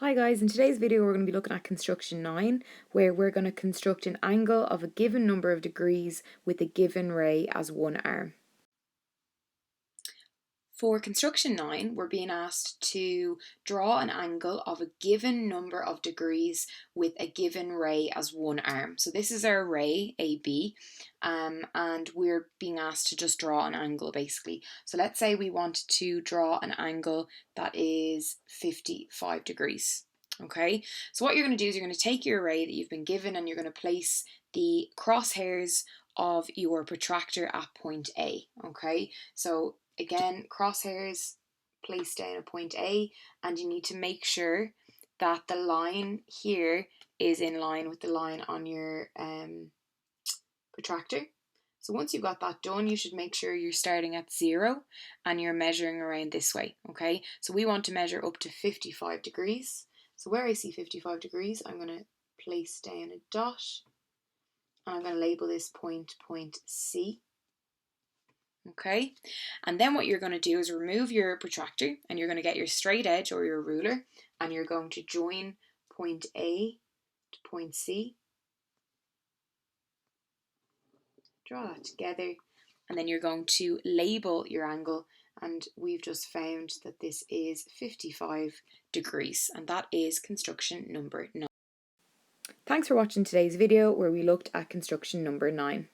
Hi guys, in today's video we're going to be looking at construction 9, where we're going to construct an angle of a given number of degrees with a given ray as one arm. For construction 9, we're being asked to draw an angle of a given number of degrees with a given ray as one arm. So this is our ray, AB, and we're being asked to just draw an angle basically. So let's say we want to draw an angle that is 55 degrees. Okay, so what you're going to do is you're going to take your ray that you've been given and you're going to place the crosshairs of your protractor at point A. Okay, so again, crosshairs placed down at point A, and you need to make sure that the line here is in line with the line on your protractor. So once you've got that done, you should make sure you're starting at 0 and you're measuring around this way, okay? So we want to measure up to 55 degrees. So where I see 55 degrees, I'm going to place down a dot, and I'm going to label this point C. Okay, and then what you're going to do is remove your protractor and you're going to get your straight edge or your ruler and you're going to join point A to point C. Draw that together, and then you're going to label your angle, and we've just found that this is 55 degrees, and that is construction number 9. Thanks for watching today's video where we looked at construction number 9.